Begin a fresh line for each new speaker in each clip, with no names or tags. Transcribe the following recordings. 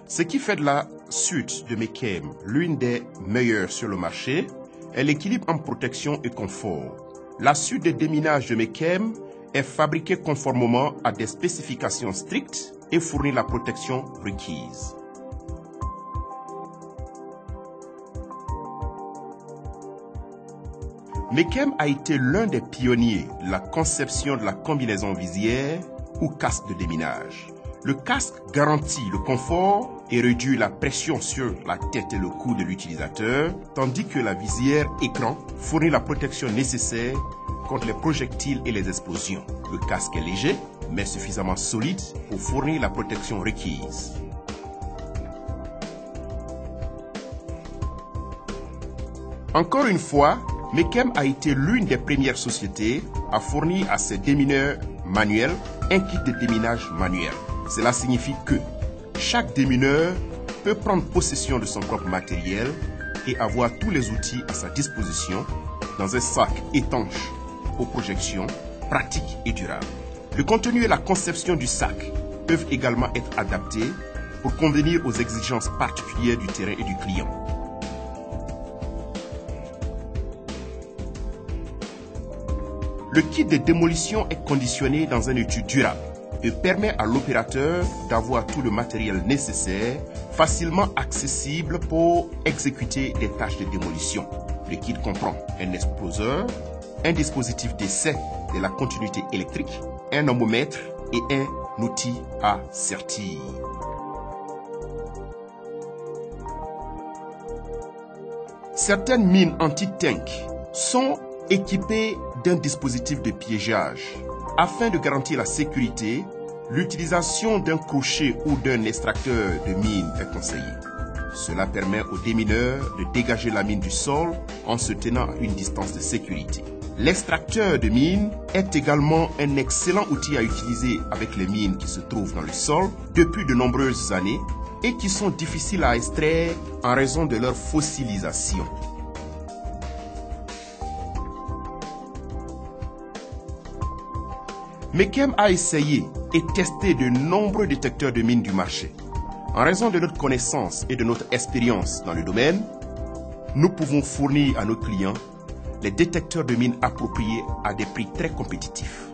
Ce qui fait de la suite de Mechem l'une des meilleures sur le marché est l'équilibre en protection et confort. La suite de déminage de Mechem est fabriquée conformément à des spécifications strictes et fournit la protection requise. Mechem a été l'un des pionniers de la conception de la combinaison visière ou casque de déminage. Le casque garantit le confort et réduit la pression sur la tête et le cou de l'utilisateur, tandis que la visière écran fournit la protection nécessaire contre les projectiles et les explosions. Le casque est léger, mais suffisamment solide pour fournir la protection requise. Encore une fois, Mechem a été l'une des premières sociétés à fournir à ses démineurs manuels un kit de déminage manuel. Cela signifie que chaque démineur peut prendre possession de son propre matériel et avoir tous les outils à sa disposition dans un sac étanche aux projections, pratique et durable. Le contenu et la conception du sac peuvent également être adaptés pour convenir aux exigences particulières du terrain et du client. Le kit de démolition est conditionné dans un étui durable et permet à l'opérateur d'avoir tout le matériel nécessaire, facilement accessible pour exécuter des tâches de démolition. Le kit comprend un exploseur, un dispositif d'essai de la continuité électrique, un ammomètre et un outil à sertir. Certaines mines anti-tank sont équipées d'un dispositif de piégeage. Afin de garantir la sécurité, l'utilisation d'un crochet ou d'un extracteur de mine est conseillée. Cela permet aux démineurs de dégager la mine du sol en se tenant à une distance de sécurité. L'extracteur de mine est également un excellent outil à utiliser avec les mines qui se trouvent dans le sol depuis de nombreuses années et qui sont difficiles à extraire en raison de leur fossilisation. Mechem a essayé et testé de nombreux détecteurs de mines du marché. En raison de notre connaissance et de notre expérience dans le domaine, nous pouvons fournir à nos clients les détecteurs de mines appropriés à des prix très compétitifs.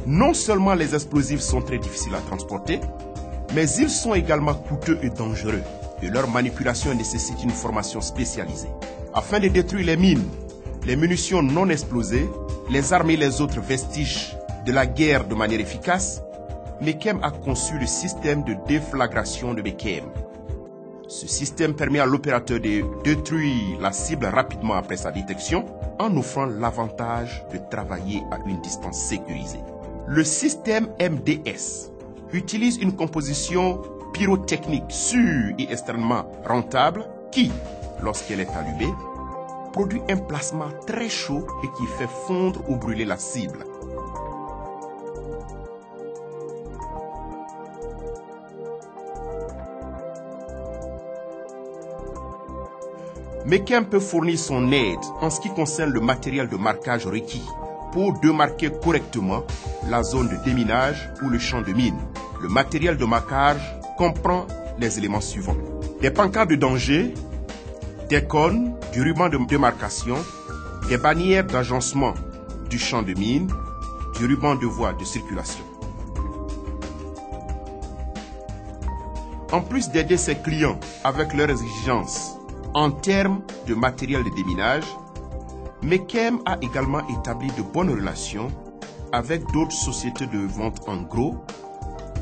Non seulement les explosifs sont très difficiles à transporter, mais ils sont également coûteux et dangereux. Et leur manipulation nécessite une formation spécialisée. Afin de détruire les mines, les munitions non explosées, les armes et les autres vestiges de la guerre de manière efficace, Mechem a conçu le système de déflagration de Mechem. Ce système permet à l'opérateur de détruire la cible rapidement après sa détection en offrant l'avantage de travailler à une distance sécurisée. Le système MDS utilise une composition pyrotechnique sûre et extrêmement rentable qui, lorsqu'elle est allumée, produit un plasma très chaud et qui fait fondre ou brûler la cible. Mechem peut fournir son aide en ce qui concerne le matériel de marquage requis pour démarquer correctement la zone de déminage ou le champ de mine. Le matériel de marquage comprend les éléments suivants: des pancartes de danger, des cônes, du ruban de démarcation, des bannières d'agencement du champ de mine, du ruban de voie de circulation. En plus d'aider ses clients avec leurs exigences en termes de matériel de déminage, Mechem a également établi de bonnes relations avec d'autres sociétés de vente en gros,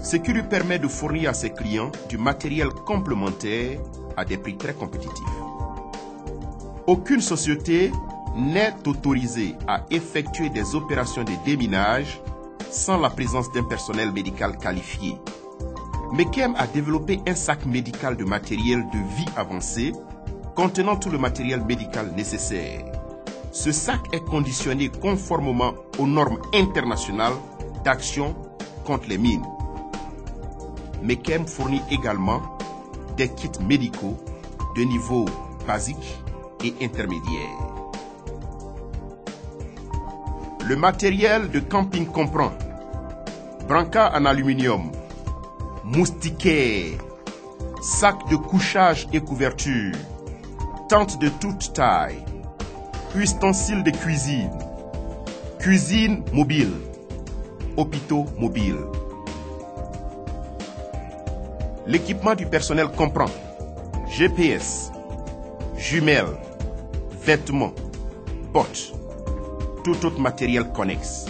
ce qui lui permet de fournir à ses clients du matériel complémentaire à des prix très compétitifs. Aucune société n'est autorisée à effectuer des opérations de déminage sans la présence d'un personnel médical qualifié. Mechem a développé un sac médical de matériel de vie avancée contenant tout le matériel médical nécessaire. Ce sac est conditionné conformément aux normes internationales d'action contre les mines. Mechem fournit également des kits médicaux de niveau basique et intermédiaire. Le matériel de camping comprend brancard en aluminium, moustiquaires, sacs de couchage et couverture, tentes de toute taille, ustensiles de cuisine, cuisine mobile, hôpitaux mobiles. L'équipement du personnel comprend GPS, jumelles, vêtements, bottes, tout autre matériel connexe.